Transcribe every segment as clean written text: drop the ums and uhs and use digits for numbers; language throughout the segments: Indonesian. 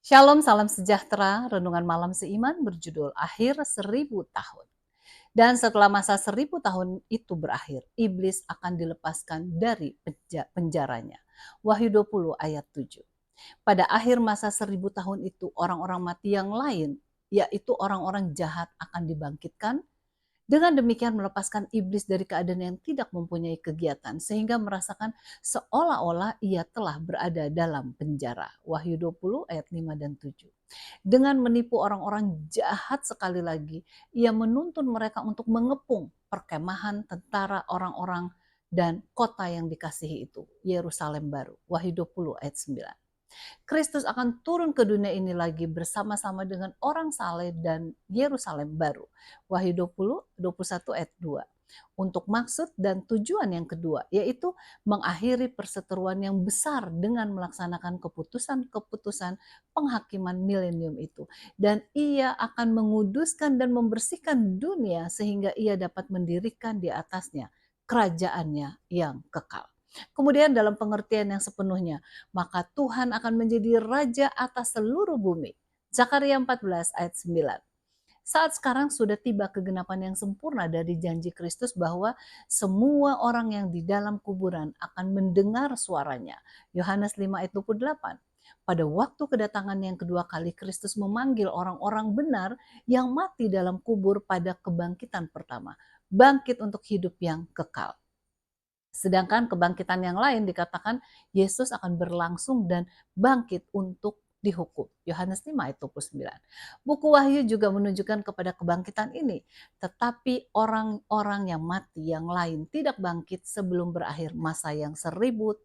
Shalom, salam sejahtera. Renungan malam seiman berjudul Akhir 1000 Tahun. Dan setelah masa 1000 tahun itu berakhir, iblis akan dilepaskan dari penjaranya. Wahyu 20 ayat 7. Pada akhir masa 1000 tahun itu, orang-orang mati yang lain, yaitu orang-orang jahat, akan dibangkitkan. Dengan demikian melepaskan iblis dari keadaan yang tidak mempunyai kegiatan sehingga merasakan seolah-olah ia telah berada dalam penjara. Wahyu 20 ayat 5 dan 7. Dengan menipu orang-orang jahat sekali lagi, ia menuntun mereka untuk mengepung perkemahan tentara orang-orang dan kota yang dikasihi itu, Yerusalem baru. Wahyu 20 ayat 9. Kristus akan turun ke dunia ini lagi bersama-sama dengan orang saleh dan Yerusalem baru. Wahyu 20, 21 ayat 2. Untuk maksud dan tujuan yang kedua, yaitu mengakhiri perseteruan yang besar dengan melaksanakan keputusan-keputusan penghakiman milenium itu. Dan ia akan menguduskan dan membersihkan dunia sehingga ia dapat mendirikan di atasnya kerajaannya yang kekal. Kemudian dalam pengertian yang sepenuhnya, maka Tuhan akan menjadi raja atas seluruh bumi. Zakaria 14 ayat 9. Saat sekarang sudah tiba kegenapan yang sempurna dari janji Kristus bahwa semua orang yang di dalam kuburan akan mendengar suaranya. Yohanes 5 ayat 28. Pada waktu kedatangan yang kedua kali Kristus memanggil orang-orang benar yang mati dalam kubur pada kebangkitan pertama. Bangkit untuk hidup yang kekal. Sedangkan kebangkitan yang lain dikatakan Yesus akan berlangsung dan bangkit untuk dihukum. Yohanes 5 ayat 29. Buku Wahyu juga menunjukkan kepada kebangkitan ini. Tetapi orang-orang yang mati yang lain tidak bangkit sebelum berakhir masa yang 1000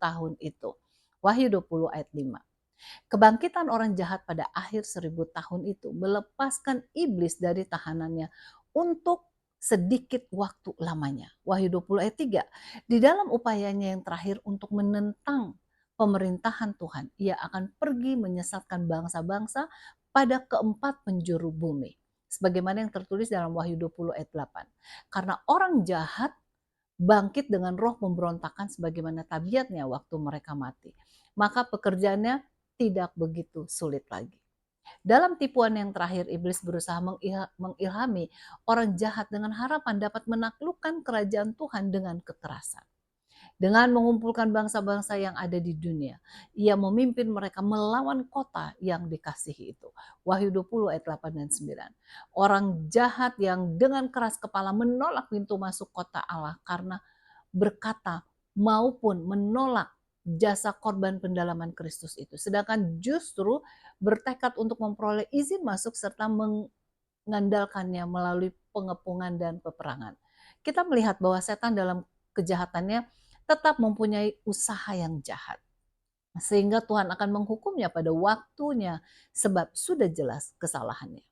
tahun itu. Wahyu 20 ayat 5. Kebangkitan orang jahat pada akhir 1000 tahun itu melepaskan iblis dari tahanannya untuk sedikit waktu lamanya. Wahyu 20 ayat 3. Di dalam upayanya yang terakhir untuk menentang pemerintahan Tuhan, ia akan pergi menyesatkan bangsa-bangsa pada keempat penjuru bumi. Sebagaimana yang tertulis dalam Wahyu 20 ayat 8. Karena orang jahat bangkit dengan roh pemberontakan sebagaimana tabiatnya waktu mereka mati. Maka pekerjaannya tidak begitu sulit lagi. Dalam tipuan yang terakhir, iblis berusaha mengilhami orang jahat dengan harapan dapat menaklukkan kerajaan Tuhan dengan kekerasan. Dengan mengumpulkan bangsa-bangsa yang ada di dunia, ia memimpin mereka melawan kota yang dikasihi itu. Wahyu 20 ayat 8 dan 9. Orang jahat yang dengan keras kepala menolak pintu masuk kota Allah karena berkata maupun menolak jasa korban pendalaman Kristus itu. Sedangkan justru bertekad untuk memperoleh izin masuk serta mengandalkannya melalui pengepungan dan peperangan. Kita melihat bahwa setan dalam kejahatannya tetap mempunyai usaha yang jahat. Sehingga Tuhan akan menghukumnya pada waktunya sebab sudah jelas kesalahannya.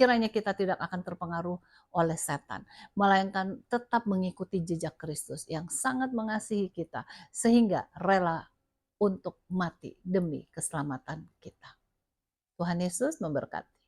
Kiranya kita tidak akan terpengaruh oleh setan, melainkan tetap mengikuti jejak Kristus yang sangat mengasihi kita sehingga rela untuk mati demi keselamatan kita. Tuhan Yesus memberkati.